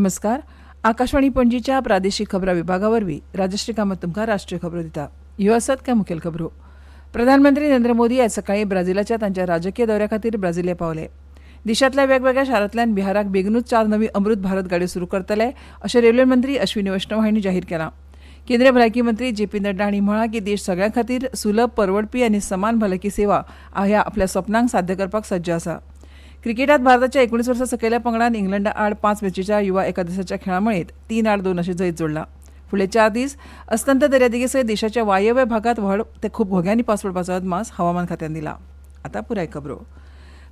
नमस्कार. आकाशवाणी पणजीच्या प्रादेशीक खबरां विभागावरवीं राजश्री कामत तुमकां राष्ट्रीय खबरो दिता. ह्यो आसात कांय मुखेल खबरो. प्रधानमंत्री नरेंद्र मोदी आयज सकाळीं ब्राझीलाच्या तांच्या राजकीय दौऱ्या खातीर ब्राझीलिया पावले. देशांतल्या वेगवेगळ्या शारांतल्यान बिहाराक बेगीनूच 4 नवी अमृत भारत गाडयो सुरू करतले अशें रेल्वे मंत्री अश्विनी वैष्णव हांणी जाहीर केलां. केंद्रीय भलायकी मंत्री जे.पी. नड्डा हांणी म्हळां की देश सगळ्यां खातीर सुलभ, परवडपी आनी समान भलायकी सेवा ह्या आपल्या सपनांक साध्य करपाक सज्ज आसा. क्रिकेटांत भारताच्या 19 वर्सां सकयल्या पंगडान इंग्लंडा आड 5 मॅचीच्या युवा एकादशाच्या खेळामळीत 3-8-2 अशें जैत जोडलां. फुडले 4 दीस अस्तंत दर्यादेगेसयत देशाच्या वायव्य भागात व्हड ते खूब घोग्यांनी पावस पडपाचो अदमास हवामान खात्यान दिला. आतां पुराय खबरो.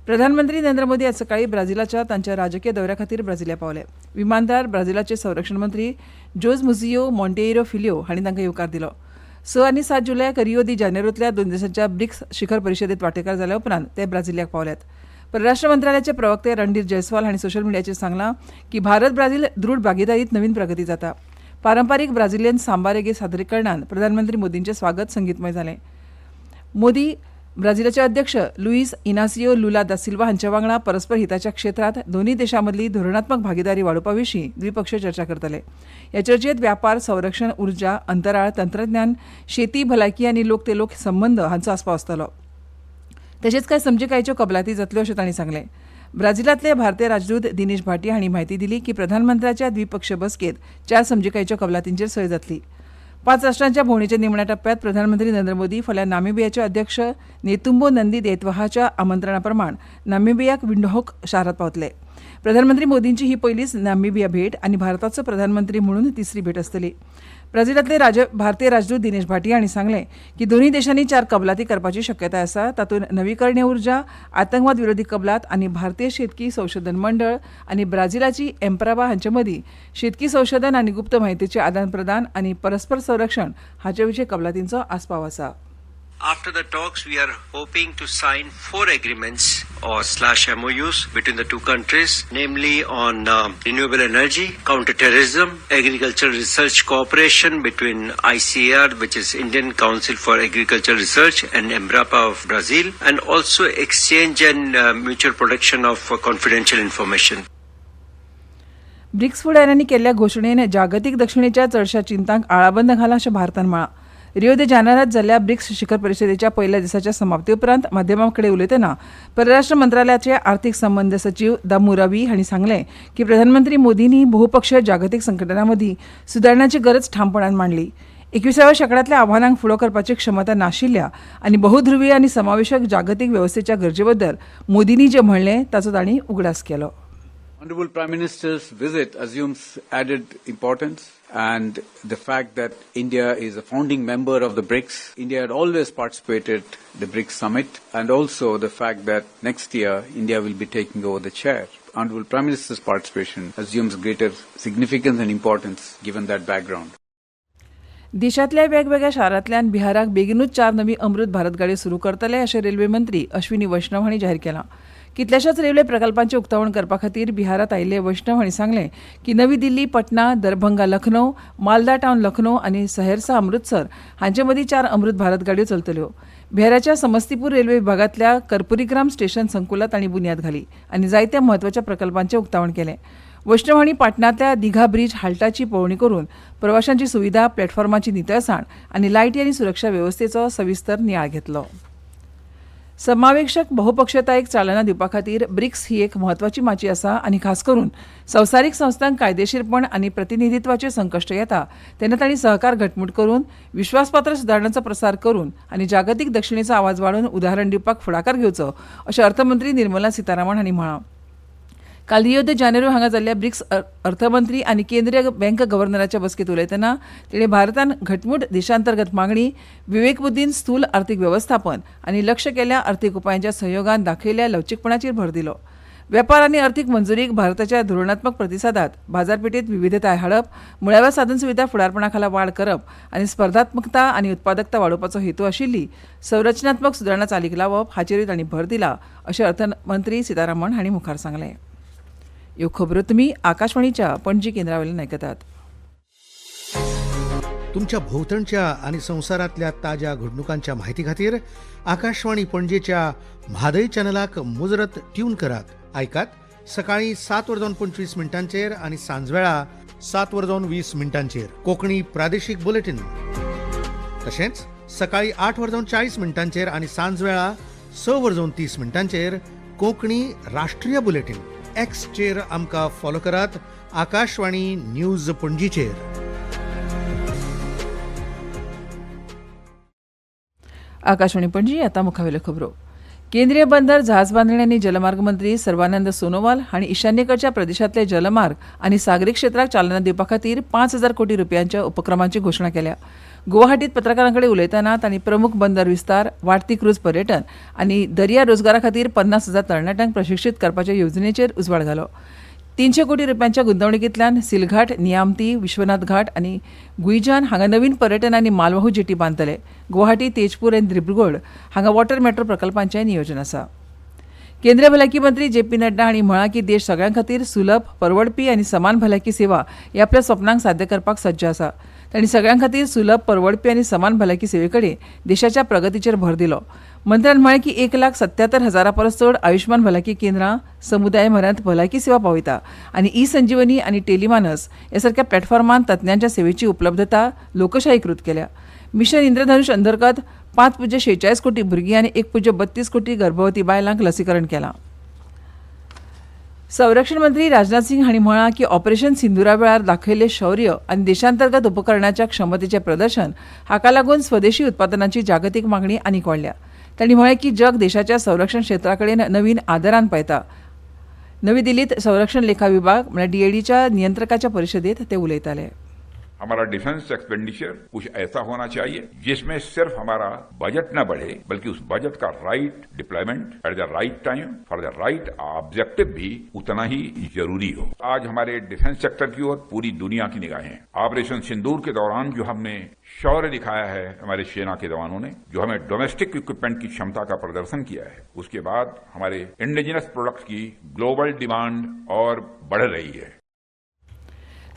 प्रधानमंत्री नरेंद्र मोदी आयज सकाळीं ब्राझीलाच्या तांच्या राजकीय दौऱ्या खातीर ब्राझीलिया पावले. विमानतळार ब्राझीलाचे संरक्षण मंत्री जोज मुझियो मॉन्टेiro फिलियो हांणी तांकां येवकार दिलो. 6 आनी 7 जुलयाक रियो दी जानेरोंतल्या 2 दिसांच्या ब्रिक्स शिखर परिशदेंत वांटेकार जाल्या उपरांत ते ब्राझीलियाक पावल्यात. परराष्ट्र मंत्रालयाचे प्रवक्ते रणधीर जयस्वाल हांणी सोशल मिडियाचेर सांगलां की भारत ब्राझील दृढ भागीदारीत नवीन प्रगती जाता. पारंपारीक ब्राझिलियन सांबा रेगे सादरीकरणान प्रधानमंत्री मोदींचें स्वागत संगीतमय जालें. मोदी ब्राझीलाचे अध्यक्ष लुईस इनासियो लुला दा सिल्वा हांच्या वांगडा परस्पर हिताच्या क्षेत्रांत दोनूय देशांमदली धोरणात्मक भागीदारी वाडोवपा विशीं द्विपक्षीय चर्चा करतले. ह्या चर्चेंत व्यापार, संरक्षण, उर्जा, अंतराळ, तंत्रज्ञान, शेती, भलायकी आनी लोक ते लोक संबंद हांचो आस्पाव आसतलो. तशेंच कांय समजिकायेच्यो कबलाती जातल्यो अशें तांणी सांगलें. ब्राझीलांतले भारतीय राजदूत दिनेश भाटी हांणी म्हायती दिली की प्रधानमंत्र्याच्या द्विपक्षीय बसकेंत 4 समजिकायेच्यो कबलातींचेर सय जातली. 5 राष्ट्रांच्या भोंवडेच्या निमण्या टप्प्यात प्रधानमंत्री नरेंद्र मोदी फाल्यां नामिबियाचे अध्यक्ष नेतुंबो नंदी देतवाहाच्या आमंत्रणा प्रमाण नामिबियाक विंडहोक शारांत पावतले. प्रधानमंत्री मोदींची ही पयलीच नामिबिया भेट आनी भारताचो प्रधानमंत्री म्हणून तिसरी भेट आसतली. ब्राझीलांतले भारतीय राजदूत दिनेश भाटी हांणी सांगलें की दोनूय देशांनी 4 कबलाती करपाची शक्यताय आसा. तातूंत नवीकरणीय उर्जा, आतंकवाद विरोधी कबलात आनी भारतीय शेतकी संशोधन मंडळ आनी ब्राझीलाची एम्प्राबा हांचे मदीं शेतकी संशोधन आनी गुप्त म्हायतीचें आदान प्रदान आनी परस्पर संरक्षण हाचे विशीं कबलातींचो आस्पाव आसा. After the talks, we are hoping to sign 4 agreements or /MOUs between the two countries, namely on renewable energy, counter-terrorism, agricultural research cooperation between ICAR, which is Indian Council for Agricultural Research, and Embrapa of Brazil, and also exchange and mutual protection of confidential information. BRICS फुडाऱ्यांनी केल्ल्या घोशणेन जागतीक दक्षिणेच्या चडशा चिंतांक आळाबंद घाला अशें भारतान म्हळां. Rio दे जानेरात जाल्ल्या BRICS शिखर परिशदेच्या पयल्या दिसाच्या समाप्ती उपरांत माध्यमां कडेन उलयतना परराष्ट्र मंत्रालयाचे आर्थीक संबंद सचिव दामू रवी हांणी सांगलें की प्रधानमंत्री मोदींनी बहुपक्षीय जागतीक संघटनां मदीं सुदारणाची गरज ठामपणान मांडली. 21व्या शेंकड्यांतल्या आव्हानांक फुडो करपाची क्षमता नाशिल्ल्या आनी बहुध्रुवीय आनी समावेशक जागतीक वेवस्थेच्या गरजे बद्दल मोदींनी जें म्हणलें ताचो तांणी उगडास केलो. Honorable Prime Minister's visit assumes added importance, and the fact that India is a founding member of the BRICS. India had always participated the BRICS summit, and also the fact that next year India will be taking over the chair. Honorable Prime Minister's participation assumes greater significance and importance given that background. देशांतल्या वेगवेगळ्या शारांतल्यान बिहाराक बेगीनूच 4 नवी अमृत भारत गाडयो सुरू करतले अशें railway मंत्री अश्विनी वैष्णव हांणी जाहीर केलां. कितल्याशाच रेल्वे प्रकल्पांचे उक्तावण करपा खातीर बिहारात आयिल्ले वैष्णव हांणी सांगलें की नवी दिल्ली, पटना, दरभंगा, लखनौ, मालदा टावन लखनौ आनी सहरसा अमृतसर हांचे मदीं 4 अमृत भारत गाडयो चलतल्यो. बिहाराच्या समस्तीपूर रेल्वे विभागांतल्या कर्पुरीग्राम स्टेशन संकुलात तांणी बुन्याद घाली आनी जायत्या म्हत्वाच्या प्रकल्पांचें उक्तावण केलें. वैष्णव हांणी पाटणांतल्या दिघा ब्रिज हाल्टाची पळोवणी करून प्रवाशांची सुविधा, प्लॅटफॉर्माची नितळसाण आनी लायटी आनी सुरक्षा वेवस्थेचो सविस्तर नियाळ घेतलो. समावेशक बहुपक्षीयतायेक चालना दिवपा खातीर ब्रिक्स ही एक म्हत्वाची माची आसा आनी खास करून संवसारीक संस्थांक कायदेशीरपण आनी प्रतिनिधित्वाचे संकश्ट येता तेन्ना तांणी सहकार घटमूट करून विश्वासपात्र सुदारणांचो प्रसार करून आनी जागतीक दक्षिणेचो आवाज वाडोवन उदाहरण दिवपाक फुडाकार घेवचो अशें अर्थमंत्री निर्मला सीतारामन हांणी म्हळां. काल रियो दे जानेरो हांगा जाल्ल्या ब्रिक्स अर्थमंत्री आनी केंद्रीय बँक गव्हर्नराच्या बसकेत उलयतना तिणें भारतान घटमूट देशांतर्गत मागणी, विवेकबुद्दीन स्थूल आर्थीक वेवस्थापन आनी लक्ष केल्ल्या आर्थीक उपायांच्या सहयोगान दाखयल्ल्या लवचीकपणाचेर भर दिलो. वेपार आनी अर्थीक मंजुरीक भारताच्या धोरणात्मक प्रतिसादात बाजारपेठेत विविधताय हाडप, मुळाव्या साधनसुविधा फुडारपणा खाला वाड करप आनी स्पर्धात्मकता आनी उत्पादकता वाडोवपाचो हेतू आशिल्ली संरचनात्मक सुदारणा चालीक लावप हाचेरूय तांणी भर दिला अशें अर्थमंत्री सीतारामन हांणी मुखार सांगलें. ह्यो खबरो तुमी आकाशवाणीच्या पणजी केंद्रावयल्यान आयकतात. तुमच्या भोवतणच्या आणि संसारातल्या ताज्या घडणुकांच्या माहिती खातीर आकाशवाणी पणजेच्या म्हादय चॅनलाक मुजरत ट्यून करात. ऐकात सकाळी 7:25 आणि सांजवेळा 7:20 कोंकणी प्रादेशीक बुलेटिन. तशेंच सकाळी 8:40 आणि सांजवेळा 6:30 कोंकणी राष्ट्रीय बुलेटिन. एक्सचेर आमकां फॉलो करात. आकाशवाणी न्यूज पणजीचेर. आकाशवाणी पणजी आता मुखावेल्यो खबरो. केंद्रीय बंदर जहाज बांधणी आनी जलमार्ग मंत्री सर्वानंद सोनोवाल हांणी ईशान्येकडच्या प्रदेशांतले जलमार्ग आनी सागरी क्षेत्राक चालना दिवपा खातीर 5,000 कोटी रुपयांच्या उपक्रमांची घोशणा केल्या. गुवाहाटीत पत्रकारांकडेन उलयतना तांणी प्रमुख बंदर विस्तार, वाडती क्रूज पर्यटन आनी दर्या रोजगारा खातीर 50,000 तरणाट्यांक प्रशिक्षीत करपाच्या येवजणेचेर उजवाड घालो. 300 कोटी रुपयांच्या गुंतवणुकींतल्यान सिलघाट, नियामती, विश्वनाथ घाट आनी गुईजान हांगा नवीन पर्यटन आनी मालवाहू जेटी बांदतले. गुवाहाटी, तेजपूर आनी दिब्रुगड हांगा वॉटर मेट्रो प्रकल्पांचें नियोजन आसा. केंद्रीय भलायकी मंत्री जे.पी. नड्डा हांणी म्हळां की देश सगळ्यां खातीर सुलभ, परवडपी आनी समान भलायकी सेवा हे आपल्या सपनांक साध्य करपाक सज्ज आसा. तांणी सगळ्यां खातीर सुलभ, परवडपी आनी समान भलायकी सेवेकडेन देशाच्या प्रगतीचेर भर दिलो. मंत्र्यान म्हळें की 1,77,000 परस चड आयुष्मान भलायकी केंद्रां समुदाय मरांत भलायकी सेवा पावयता आनी ई संजीवनी आनी टेलिमानस ह्या सारक्या प्लॅटफॉर्मान तज्ञांच्या सेवेची उपलब्धता लोकशाहीकृत केल्या. मिशन इंद्रधनुष अंतर्गत 5.46 कोटी भुरगीं आनी 1.32 कोटी गर्भवती बायलांक लसीकरण केलां. संरक्षण मंत्री राजनाथ सिंग हांणी म्हळां की ऑपरेशन सिंदुरा वेळार दाखयल्लें शौर्य आनी देशांतर्गत उपकरणाच्या क्षमतेचें प्रदर्शन हाका लागून स्वदेशी उत्पादनांची जागतीक मागणी आनीक वाडल्या. तांणी म्हळें की जग देशाच्या संरक्षण क्षेत्रा कडेन नवीन आदरान पळयता. नवी दिल्लीत संरक्षण लेखा विभाग म्हळ्यार डीएडीच्या नियंत्रकाच्या परिशदेंत ते उलयताले. हमारा डिफेंस एक्सपेंडिचर कुछ ऐसा होना चाहिए जिसमें सिर्फ हमारा बजट न बढ़े बल्कि उस बजट का right deployment at the right time for the right objective भी उतना ही जरूरी हो. आज हमारे डिफेंस सेक्टर की ओर पूरी दुनिया की निगाहें. ऑपरेशन सिंदूर के दौरान जो हमने शौर्य दिखाया है हमारे सेना के जवानों ने, जो हमें डोमेस्टिक इक्विपमेंट की क्षमता का प्रदर्शन किया है, उसके बाद हमारे इंडिजिनस प्रोडक्ट्स की ग्लोबल डिमांड और बढ़ रही है.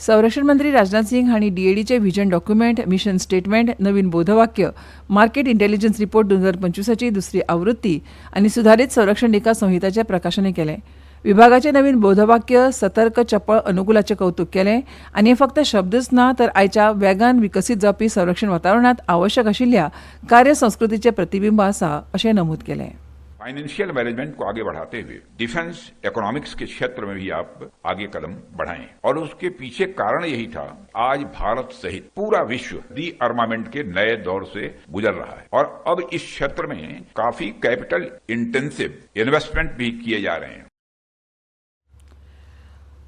संरक्षण मंत्री राजनाथ सिंग हांणी डीएडीचे व्हिजन डॉक्युमेंट, मिशन स्टेटमेंट, नवीन बोधवाक्य, मार्केट इंटेलिजन्स रिपोर्ट 2025ची दुसरी आवृत्ती आनी सुधारीत संरक्षण लेखा संहिताचें प्रकाशनय केलें. विभागाचें नवीन बोधवाक्य सतर्क, चपळ, अनुकूलाचें कौतुक केलें आनी हें फक्त शब्दच ना तर आयच्या वेगान विकसीत जावपी संरक्षण वातावरणांत आवश्यक आशिल्ल्या कार्यसंस्कृतीचें प्रतिबिंब आसा अशें नमूद केलें. फाइनेंशियल मैनेजमेंट को आगे बढ़ाते हुए डिफेंस इकोनॉमिक्स के क्षेत्र में भी आप आगे कदम बढ़ाएं और उसके पीछे कारण यही था. आज भारत सहित पूरा विश्व डी आर्मामेंट के नए दौर से गुजर रहा है और अब इस क्षेत्र में काफी कैपिटल इंटेंसिव इन्वेस्टमेंट भी किए जा रहे हैं.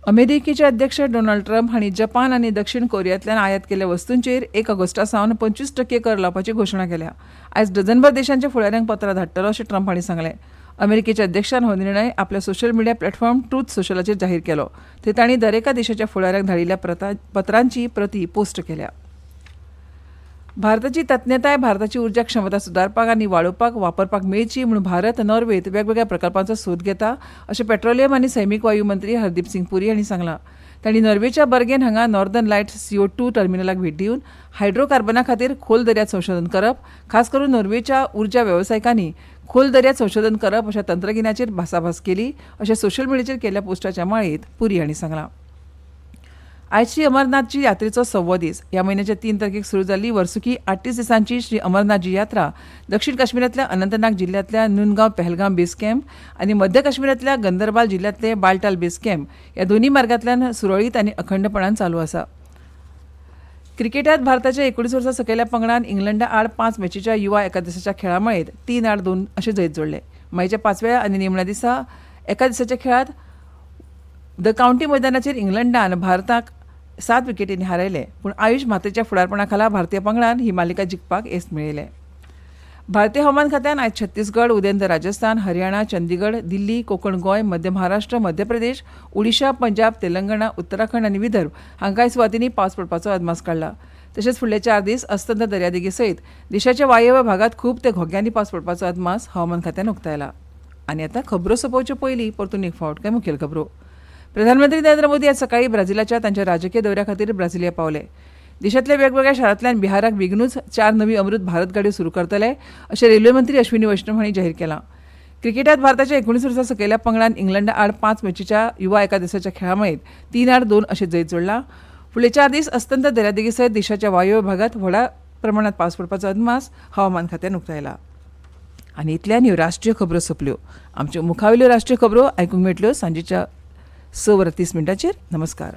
अमेरिकेचे अध्यक्ष डोनाल्ड ट्रम्प हांणी जपान आनी दक्षिण कोरियांतल्यान आयात केल्ल्या वस्तूंचेर 1 ऑगस्टासावन 25% कर लावपाची घोशणा केल्या. आयज डझनभर देशांच्या फुडाऱ्यांक पत्रां धाडटलो अशें ट्रम्प हांणी सांगलें. अमेरिकेच्या अध्यक्षान हो निर्णय आपल्या सोशल मिडिया प्लॅटफॉर्म ट्रूथ सोशलाचेर जाहीर केलो. थंय तांणी दरेका देशाच्या फुडाऱ्यांक धाडिल्ल्या पत्रांची प्रती पोस्ट केल्या. भारताची तज्ञताय भारताची उर्जा क्षमता सुदारपाक आनी वाडोवपाक वापरपाक मेळची म्हणून भारत नॉर्वेत वेगवेगळ्या प्रकल्पांचो सोद घेता अशें पेट्रोलियम आनी सैमीक वायू मंत्री हरदीप सिंग पुरी हांणी सांगलां. तांणी नॉर्वेच्या बर्गेन हांगा नॉर्दर्न लायट्स CO2 टर्मिनलाक भेट दिवन हायड्रोकार्बना खातीर खोल दर्यांत संशोधन करप, खास करून नॉर्वेच्या उर्जा वेवसायिकांनी खोल दर्यांत संशोधन करप अशा तंत्रगिन्याचेर भासाभास केली अशें सोशल मिडियाचेर केल्ल्या पोस्टाच्या माळेंत पुरी हांणी सांगलां. आयज श्री अमरनाथजी यात्रेचो 6वो दीस. ह्या म्हयन्याच्या 3 तारखेक सुरू जाल्ली वर्सुकी 38 दिसांची श्री अमरनाथजी यात्रा दक्षिण काश्मीरांतल्या अनंतनाग जिल्ल्यांतल्या नुनगांव पहलगाम बेस कॅम्प आनी मध्य काश्मीरांतल्या गंदरबाल जिल्ल्यांतले बालटाल बेस कॅम्प ह्या दोन्ही मार्गांतल्यान सुरळीत आनी अखंडपणान चालू आसा. क्रिकेटांत भारताच्या 19 वर्सां सकयल्या पंगडान इंग्लंडा आड 5 मॅचीच्या युवा एकादिसाच्या खेळा मळेत 3-2 अशें जैत जोडले. मागीरच्या 5व्या आनी निमण्या दिसा एका दिसाच्या खेळांत द काउंटी मैदानाचेर इंग्लंडान भारताक 7 विकेटींनी हारयले, पूण आयुष म्हात्रेच्या फुडारपणा खाला भारतीय पंगडान ही मालिका जिखपाक येस मेळयलें. भारतीय हवामान खात्यान आयज छत्तीसगड, उदेंत राजस्थान, हरियाणा, चंदीगड, दिल्ली, कोकण, गोंय, मध्य महाराष्ट्र, मध्य प्रदेश, ओडिशा, पंजाब, तेलंगणा, उत्तराखंड आनी विदर्भ हांगा कांय सुवातींनी पावस पडपाचो अदमास काडला. तशेंच फुडले 4 दीस अस्तंत दर्यादेगे सयत देशाच्या वायव्य भागात खूब ते घोग्यांनी पावस पडपाचो अदमास हवामान खात्यान उक्तायला. आनी आतां खबरो सोंपोवचे पयलीं परतून एक फावट काय मुखेल खबरो. प्रधानमंत्री नरेंद्र मोदी आज सकाळी ब्राझीलाच्या तांच्या राजकीय दौऱ्या खातीर ब्राझिलिया पावले. देशांतल्या वेगवेगळ्या शारांतल्यान बिहाराक बेगीनूच 4 नवी अमृत भारत गाडयो सुरू करतले अशें रेल्वे मंत्री अश्विनी वैष्णव हांणी जाहीर केलां. क्रिकेटात भारताच्या 19 वर्सां सकयल्या पंगडान इंग्लंडा आड 5 मॅचीच्या युवा एकादशाच्या खेळामयत 3-2 अशें जैत जोडला. फुडले 4 दीस अस्तंत दर्यादेगे सयत देशाच्या वायव्य भागात व्हड प्रमाणात पावस पडपाचो अदमास हवामान खात्यान उक्तायला. आनी इतल्यान ह्यो राष्ट्रीय खबरो सोंपल्यो. आमच्यो मुखावेल्यो राष्ट्रीय खबरो आयकूंक मेळटल्यो सांजेच्या 6:30 नमस्कार.